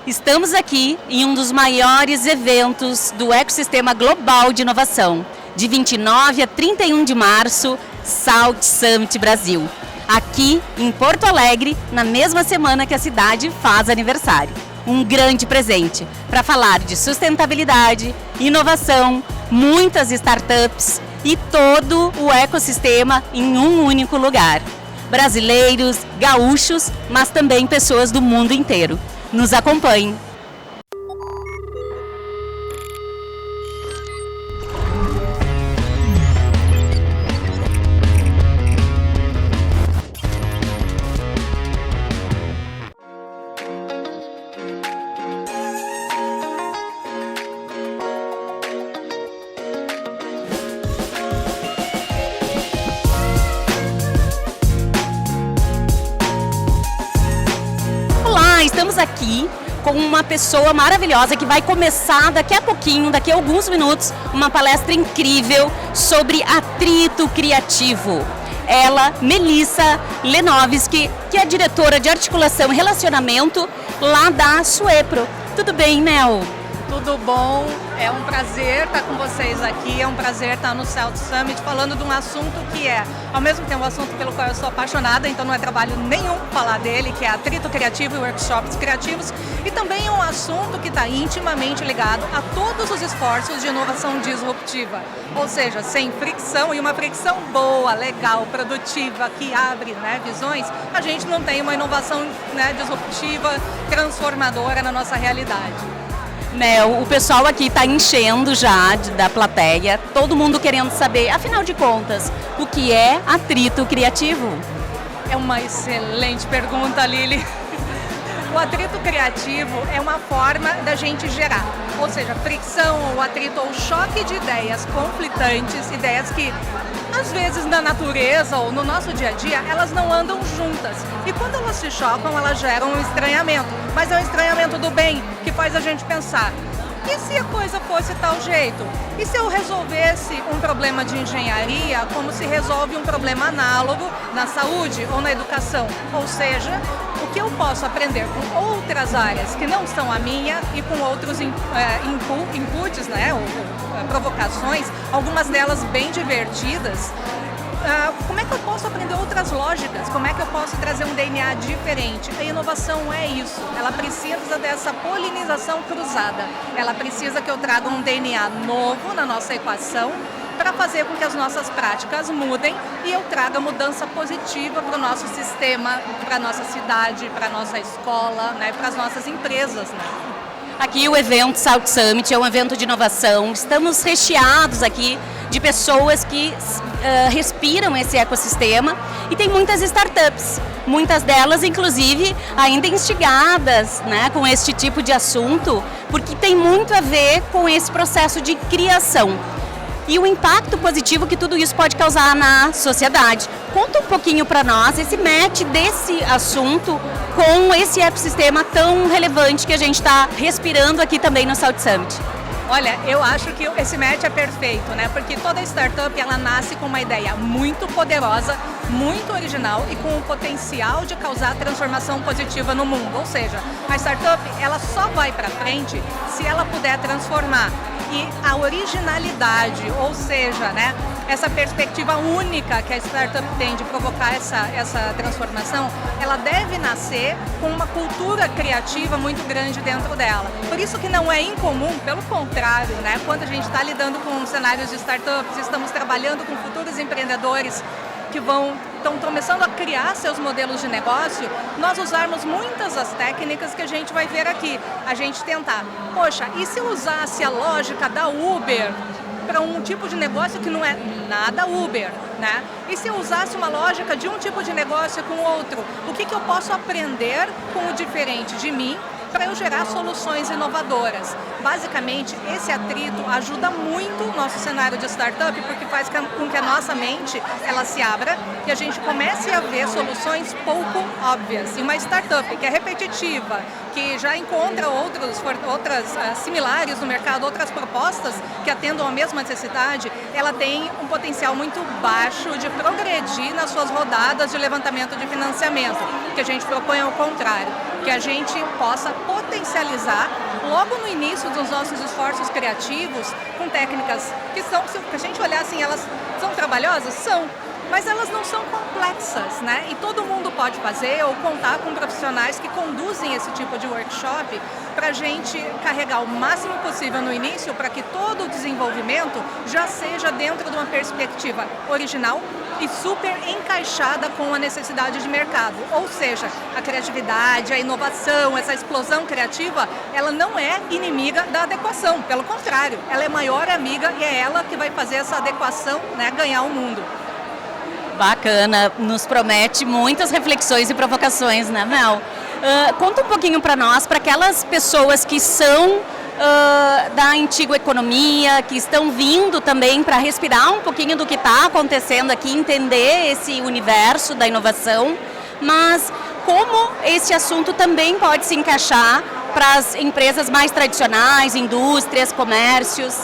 Estamos aqui em um dos maiores eventos do ecossistema global de inovação, de 29 a 31 de março, South Summit Brasil, aqui em Porto Alegre, na mesma semana que a cidade faz aniversário. Um grande presente para falar de sustentabilidade, inovação, muitas startups e todo o ecossistema em um único lugar. Brasileiros, gaúchos, mas também pessoas do mundo inteiro. Nos acompanhe! Estamos aqui com uma pessoa maravilhosa que vai começar daqui a pouquinho, daqui a alguns minutos, uma palestra incrível sobre atrito criativo. Ela, Melissa Lenovski, que é diretora de articulação e relacionamento lá da Suepro. Tudo bem, Mel? Tudo bom, é um prazer estar com vocês aqui, é um prazer estar no South Summit falando de um assunto que é, ao mesmo tempo, um assunto pelo qual eu sou apaixonada, então não é trabalho nenhum falar dele, que é atrito criativo e workshops criativos, e também é um assunto que está intimamente ligado a todos os esforços de inovação disruptiva, ou seja, sem fricção, e uma fricção boa, legal, produtiva, que abre visões, a gente não tem uma inovação disruptiva, transformadora na nossa realidade. O pessoal aqui está enchendo já da plateia, todo mundo querendo saber, afinal de contas, o que é atrito criativo? É uma excelente pergunta, Lili. O atrito criativo é uma forma da gente gerar, ou seja, fricção ou atrito ou choque de ideias conflitantes, ideias que às vezes na natureza ou no nosso dia a dia elas não andam juntas e quando elas se chocam elas geram um estranhamento, mas é um estranhamento do bem que faz a gente pensar, e se a coisa fosse tal jeito? E se eu resolvesse um problema de engenharia como se resolve um problema análogo na saúde ou na educação? Ou seja, o que eu posso aprender com outras áreas que não são a minha e com outros inputs, ou provocações, algumas delas bem divertidas. Como é que eu posso aprender outras lógicas? Como é que eu posso trazer um DNA diferente? A inovação é isso. Ela precisa dessa polinização cruzada. Ela precisa que eu traga um DNA novo na nossa equação para fazer com que as nossas práticas mudem e eu traga mudança positiva para o nosso sistema, para a nossa cidade, para a nossa escola, para as nossas empresas. Aqui o evento South Summit é um evento de inovação. Estamos recheados aqui de pessoas que respiram esse ecossistema e tem muitas startups, muitas delas inclusive ainda instigadas com este tipo de assunto, porque tem muito a ver com esse processo de criação e o impacto positivo que tudo isso pode causar na sociedade. Conta um pouquinho para nós esse match desse assunto com esse ecossistema tão relevante que a gente está respirando aqui também no South Summit. Olha, eu acho que esse match é perfeito, porque toda startup ela nasce com uma ideia muito poderosa, muito original e com o potencial de causar transformação positiva no mundo. Ou seja, a startup ela só vai para frente se ela puder transformar. E a originalidade, ou seja, essa perspectiva única que a startup tem de provocar essa transformação, ela deve nascer com uma cultura criativa muito grande dentro dela. Por isso que não é incomum, pelo contrário, quando a gente está lidando com cenários de startups, estamos trabalhando com futuros empreendedores que estão começando a criar seus modelos de negócio, nós usarmos muitas das técnicas que a gente vai ver aqui. A gente tentar, poxa, e se eu usasse a lógica da Uber para um tipo de negócio que não é nada Uber, E se eu usasse uma lógica de um tipo de negócio com outro, o que eu posso aprender com o diferente de mim para eu gerar soluções inovadoras. Basicamente, esse atrito ajuda muito o nosso cenário de startup, porque faz com que a nossa mente ela se abra e a gente comece a ver soluções pouco óbvias. E uma startup que é repetitiva, que já encontra outras similares no mercado, outras propostas que atendam a mesma necessidade, ela tem um potencial muito baixo de progredir nas suas rodadas de levantamento de financiamento, que a gente propõe ao contrário, que a gente possa potencializar logo no início dos nossos esforços criativos com técnicas que são, se a gente olhar assim, elas são trabalhosas? São. Mas elas não são complexas, né? E todo mundo pode fazer ou contar com profissionais que conduzem esse tipo de workshop para a gente carregar o máximo possível no início para que todo o desenvolvimento já seja dentro de uma perspectiva original e super encaixada com a necessidade de mercado. Ou seja, a criatividade, a inovação, essa explosão criativa, ela não é inimiga da adequação. Pelo contrário, ela é maior amiga e é ela que vai fazer essa adequação, né, ganhar o mundo. Bacana, nos promete muitas reflexões e provocações, né, Mel? Conta um pouquinho para nós, para aquelas pessoas que são da antiga economia, que estão vindo também para respirar um pouquinho do que está acontecendo aqui, entender esse universo da inovação, mas como esse assunto também pode se encaixar para as empresas mais tradicionais, indústrias, comércios?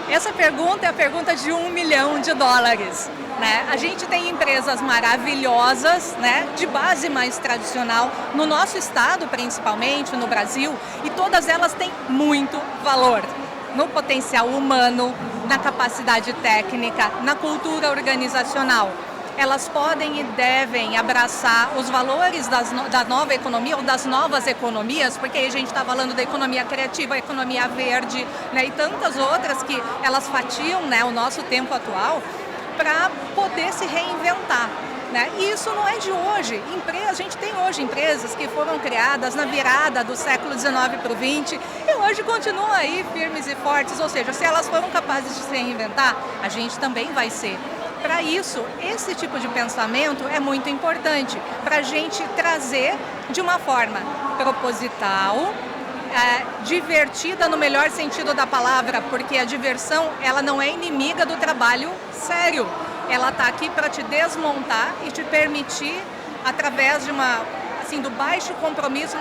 Essa pergunta é a pergunta de $1 milhão, né? A gente tem empresas maravilhosas, né, de base mais tradicional, no nosso estado principalmente, no Brasil, e todas elas têm muito valor no potencial humano, na capacidade técnica, na cultura organizacional. Elas podem e devem abraçar os valores da nova economia ou das novas economias, porque aí a gente está falando da economia criativa, a economia verde, né, e tantas outras que elas fatiam, né, o nosso tempo atual para poder se reinventar. Né? E isso não é de hoje. A gente tem hoje empresas que foram criadas na virada do século XIX para o XX e hoje continuam aí firmes e fortes, ou seja, se elas foram capazes de se reinventar, a gente também vai ser. Para isso, esse tipo de pensamento é muito importante para a gente trazer de uma forma proposital, divertida no melhor sentido da palavra, porque a diversão ela não é inimiga do trabalho sério. Ela está aqui para te desmontar e te permitir, através de do baixo compromisso,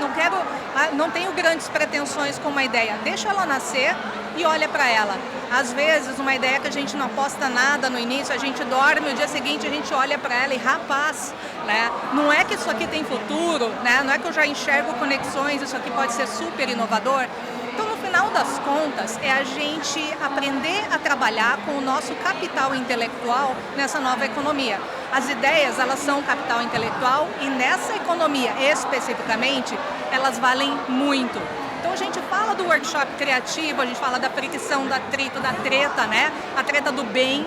não tenho grandes pretensões com uma ideia, deixa ela nascer e olha para ela. Às vezes, uma ideia que a gente não aposta nada no início, a gente dorme, o dia seguinte a gente olha para ela e, rapaz, né, não é que isso aqui tem futuro, né, não é que eu já enxergo conexões, isso aqui pode ser super inovador. Então, no final das contas, é a gente aprender a trabalhar com o nosso capital intelectual nessa nova economia. As ideias, elas são capital intelectual e nessa economia, especificamente, elas valem muito. Então, a gente fala do workshop criativo, a gente fala da fricção, do atrito, da treta, né? A treta do bem,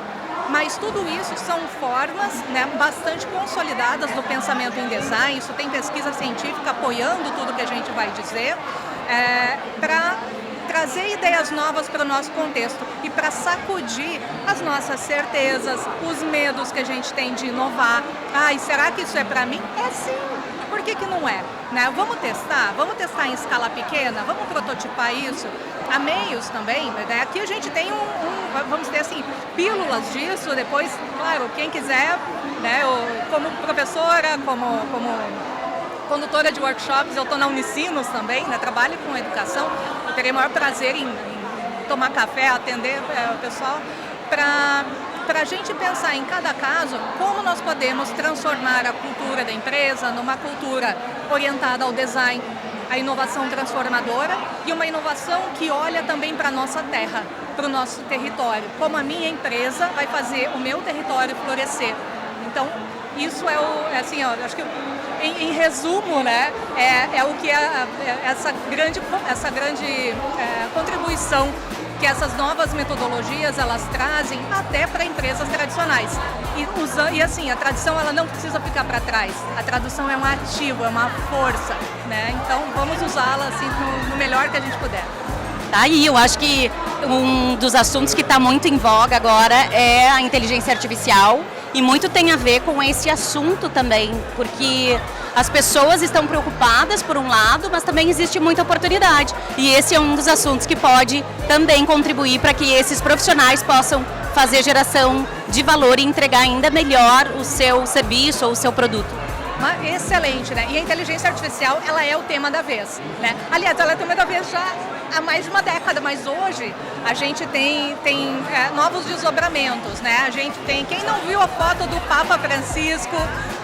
mas tudo isso são formas, né, bastante consolidadas do pensamento em design. Isso tem pesquisa científica apoiando tudo que a gente vai dizer, para trazer ideias novas para o nosso contexto e para sacudir as nossas certezas, os medos que a gente tem de inovar. E será que isso é para mim? É sim. Por que não é? Né? Vamos testar em escala pequena, vamos prototipar isso. Há meios também, né? Aqui a gente tem vamos ter assim, pílulas disso, depois, claro, quem quiser, né, como professora, como condutora de workshops, eu estou na Unicinos também, né, trabalho com educação, eu terei o maior prazer em tomar café, atender o pessoal, para a gente pensar em cada caso como nós podemos transformar a cultura da empresa numa cultura orientada ao design, a inovação transformadora e uma inovação que olha também para a nossa terra, para o nosso território, como a minha empresa vai fazer o meu território florescer. Então, isso assim, acho que em resumo, né, é o que essa grande contribuição que essas novas metodologias elas trazem até para empresas tradicionais. E assim, a tradição ela não precisa ficar para trás. A tradução é um ativo, é uma força, né? Então vamos usá-la assim no melhor que a gente puder. Tá aí, eu acho que um dos assuntos que está muito em voga agora é a inteligência artificial E muito tem a ver com esse assunto também, porque as pessoas estão preocupadas por um lado, mas também existe muita oportunidade. E esse é um dos assuntos que pode também contribuir para que esses profissionais possam fazer geração de valor e entregar ainda melhor o seu serviço ou o seu produto. Excelente, né? E a inteligência artificial, ela é o tema da vez, né? Aliás, ela é o tema da vez já há mais de uma década, mas hoje a gente tem novos desdobramentos, né? A gente tem, quem não viu a foto do Papa Francisco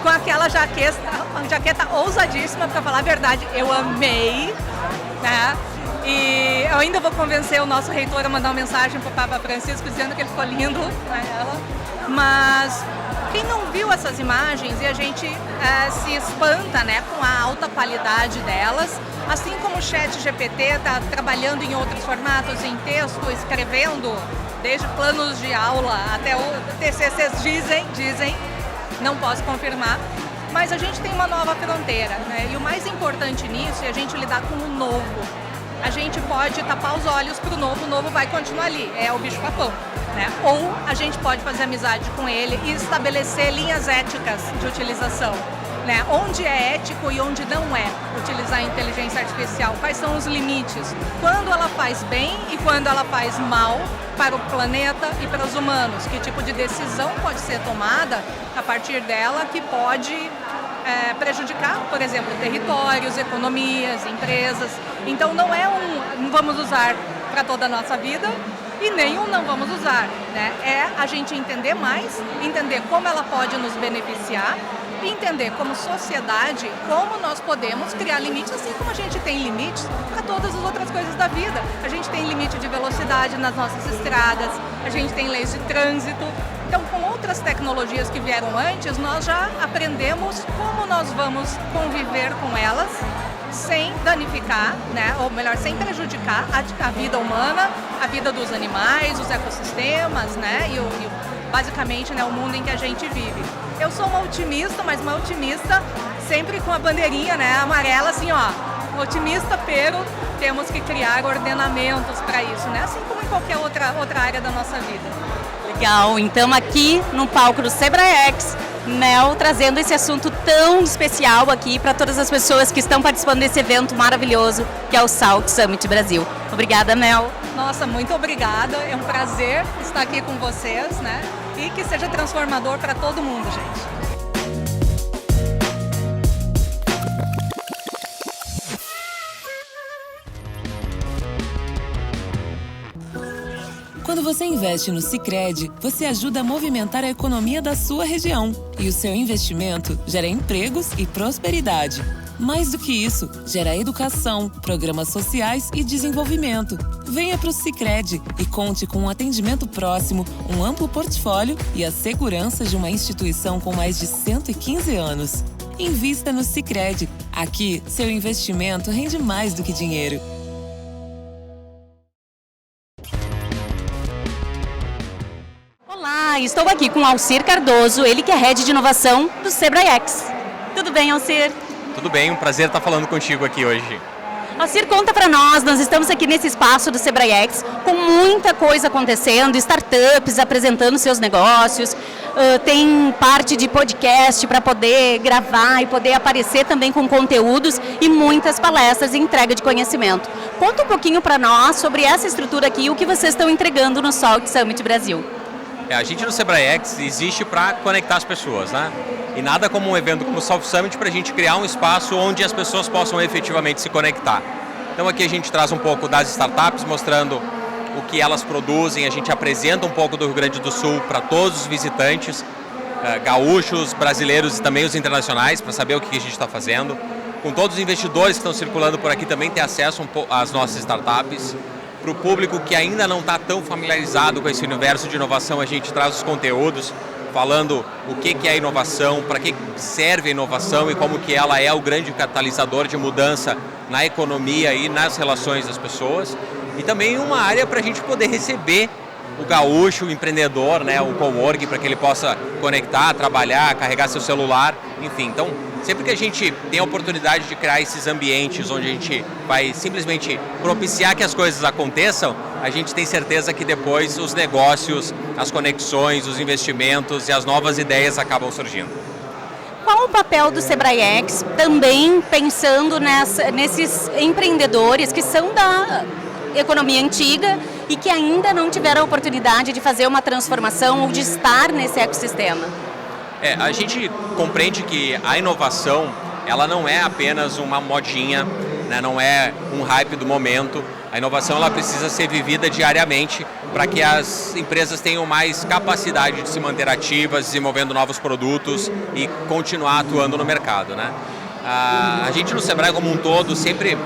com aquela jaqueta ousadíssima, para falar a verdade, eu amei, né? E eu ainda vou convencer o nosso reitor a mandar uma mensagem para o Papa Francisco dizendo que ele ficou lindo, né, ela. Mas quem não viu essas imagens, e a gente se espanta, né, com a alta qualidade delas, assim como o ChatGPT está trabalhando em outros formatos, em texto, escrevendo, desde planos de aula até o TCCs, dizem, não posso confirmar, mas a gente tem uma nova fronteira, né, e o mais importante nisso é a gente lidar com o novo. A gente pode tapar os olhos para o novo vai continuar ali, é o bicho-papão, né? Ou a gente pode fazer amizade com ele e estabelecer linhas éticas de utilização, né? Onde é ético e onde não é utilizar a inteligência artificial, quais são os limites, quando ela faz bem e quando ela faz mal para o planeta e para os humanos, que tipo de decisão pode ser tomada a partir dela que pode prejudicar, por exemplo, territórios, economias, empresas. Então não é um vamos usar para toda a nossa vida e nem um não vamos usar, né? É a gente entender mais, entender como ela pode nos beneficiar e entender como sociedade como nós podemos criar limites, assim como a gente tem limites para todas as outras coisas da vida. A gente tem limite de velocidade nas nossas estradas, a gente tem leis de trânsito. Então, com outras tecnologias que vieram antes, nós já aprendemos como nós vamos conviver com elas sem danificar, né? Ou melhor, sem prejudicar a vida humana, a vida dos animais, os ecossistemas, né? Basicamente, né, o mundo em que a gente vive. Eu sou uma otimista, mas uma otimista sempre com a bandeirinha, né, amarela, assim, ó, otimista, pero temos que criar ordenamentos para isso, né? Assim como em qualquer outra área da nossa vida. Legal, então aqui no palco do SebraX, Mel trazendo esse assunto tão especial aqui para todas as pessoas que estão participando desse evento maravilhoso que é o Salt Summit Brasil. Obrigada, Mel. Nossa, muito obrigada, é um prazer estar aqui com vocês, né? E que seja transformador para todo mundo, gente. Quando você investe no Sicredi, você ajuda a movimentar a economia da sua região. E o seu investimento gera empregos e prosperidade. Mais do que isso, gera educação, programas sociais e desenvolvimento. Venha para o Sicredi e conte com um atendimento próximo, um amplo portfólio e a segurança de uma instituição com mais de 115 anos. Invista no Sicredi. Aqui, seu investimento rende mais do que dinheiro. Olá, estou aqui com Alcir Cardoso, ele que é Head de Inovação do SebraX. Tudo bem, Alcir? Tudo bem, um prazer estar falando contigo aqui hoje. Alcir, conta para nós estamos aqui nesse espaço do SebraX com muita coisa acontecendo, startups apresentando seus negócios, tem parte de podcast para poder gravar e poder aparecer também com conteúdos e muitas palestras e entrega de conhecimento. Conta um pouquinho para nós sobre essa estrutura aqui e o que vocês estão entregando no Salt Summit Brasil. A gente no SebraX existe para conectar as pessoas, né? E nada como um evento como o Salt Summit para a gente criar um espaço onde as pessoas possam efetivamente se conectar. Então aqui a gente traz um pouco das startups, mostrando o que elas produzem, a gente apresenta um pouco do Rio Grande do Sul para todos os visitantes, gaúchos, brasileiros e também os internacionais, para saber o que a gente está fazendo. Com todos os investidores que estão circulando por aqui também ter acesso às nossas startups. Para o público que ainda não está tão familiarizado com esse universo de inovação, a gente traz os conteúdos falando o que é a inovação, para que serve a inovação e como que ela é o grande catalisador de mudança na economia e nas relações das pessoas. E também uma área para a gente poder receber o gaúcho, o empreendedor, né, o coworking, para que ele possa conectar, trabalhar, carregar seu celular, enfim. Então, sempre que a gente tem a oportunidade de criar esses ambientes onde a gente vai simplesmente propiciar que as coisas aconteçam, a gente tem certeza que depois os negócios, as conexões, os investimentos e as novas ideias acabam surgindo. Qual o papel do Sebrae X, também pensando nesses empreendedores que são da economia antiga e que ainda não tiveram a oportunidade de fazer uma transformação ou de estar nesse ecossistema? A gente compreende que a inovação, ela não é apenas uma modinha, né, não é um hype do momento. A inovação ela precisa ser vivida diariamente para que as empresas tenham mais capacidade de se manter ativas, desenvolvendo novos produtos e continuar atuando no mercado, né? A gente no Sebrae como um todo sempre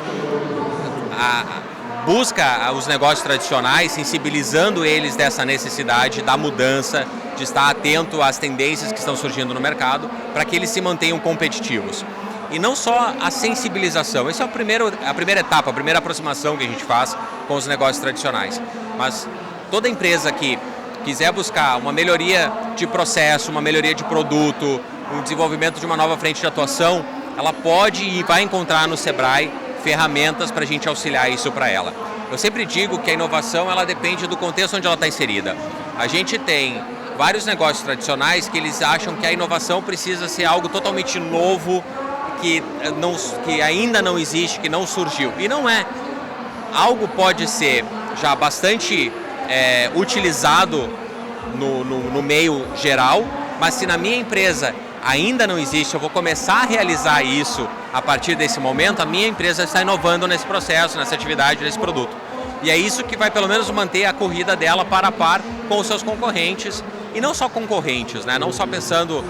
busca os negócios tradicionais, sensibilizando eles dessa necessidade da mudança, de estar atento às tendências que estão surgindo no mercado, para que eles se mantenham competitivos. E não só a sensibilização, essa é a primeira etapa, a primeira aproximação que a gente faz com os negócios tradicionais. Mas toda empresa que quiser buscar uma melhoria de processo, uma melhoria de produto, o desenvolvimento de uma nova frente de atuação, ela pode e vai encontrar no Sebrae ferramentas para a gente auxiliar isso para ela. Eu sempre digo que a inovação ela depende do contexto onde ela está inserida. A gente tem vários negócios tradicionais que eles acham que a inovação precisa ser algo totalmente novo, que ainda não existe, que não surgiu. E não é. Algo pode ser já bastante utilizado no meio geral, mas se na minha empresa ainda não existe, eu vou começar a realizar isso a partir desse momento, a minha empresa está inovando nesse processo, nessa atividade, nesse produto. E é isso que vai pelo menos manter a corrida dela par a par com os seus concorrentes. E não só concorrentes, né? Não só pensando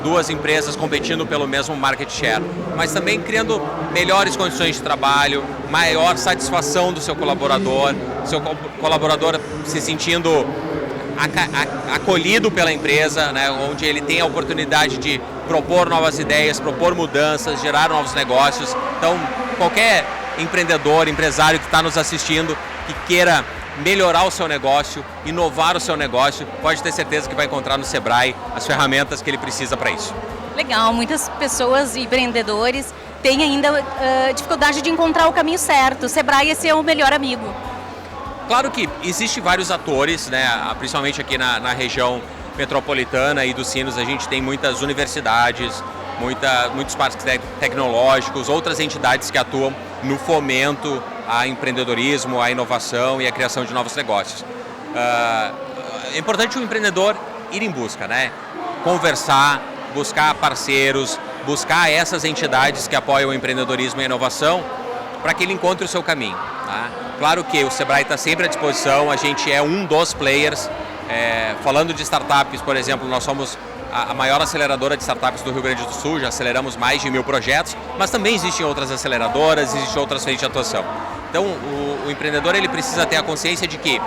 duas empresas competindo pelo mesmo market share, mas também criando melhores condições de trabalho, maior satisfação do seu colaborador se sentindo acolhido pela empresa, né? Onde ele tem a oportunidade de propor novas ideias, propor mudanças, gerar novos negócios. Então, qualquer empreendedor, empresário que está nos assistindo, que queira melhorar o seu negócio, inovar o seu negócio, pode ter certeza que vai encontrar no Sebrae as ferramentas que ele precisa para isso. Legal, muitas pessoas e empreendedores têm ainda dificuldade de encontrar o caminho certo. O Sebrae esse é o melhor amigo. Claro que existem vários atores, né? Principalmente aqui na região metropolitana e dos Sinos, a gente tem muitas universidades, muitos parques tecnológicos, outras entidades que atuam no fomento a empreendedorismo, a inovação e a criação de novos negócios. É importante o empreendedor ir em busca, né? Conversar, buscar parceiros, buscar essas entidades que apoiam o empreendedorismo e a inovação para que ele encontre o seu caminho. Tá? Claro que o Sebrae está sempre à disposição, a gente é um dos players. Falando de startups, por exemplo, nós somos a maior aceleradora de startups do Rio Grande do Sul, já aceleramos mais de 1000 projetos, mas também existem outras aceleradoras, existem outras frentes de atuação. Então, o empreendedor ele precisa ter a consciência de que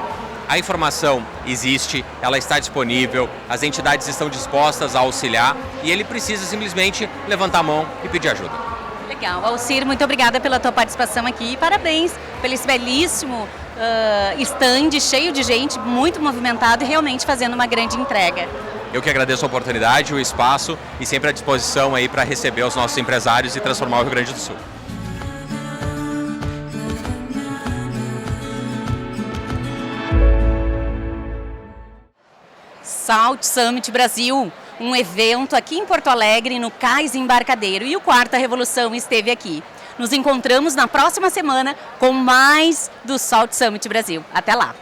a informação existe, ela está disponível, as entidades estão dispostas a auxiliar e ele precisa simplesmente levantar a mão e pedir ajuda. Legal. Alcir, muito obrigada pela tua participação aqui e parabéns pelo esse belíssimo stand cheio de gente, muito movimentado e realmente fazendo uma grande entrega. Eu que agradeço a oportunidade, o espaço e sempre à disposição aí para receber os nossos empresários e transformar o Rio Grande do Sul. Salt Summit Brasil, um evento aqui em Porto Alegre, no Cais Embarcadeiro, e o Quarta Revolução esteve aqui. Nos encontramos na próxima semana com mais do Salt Summit Brasil. Até lá!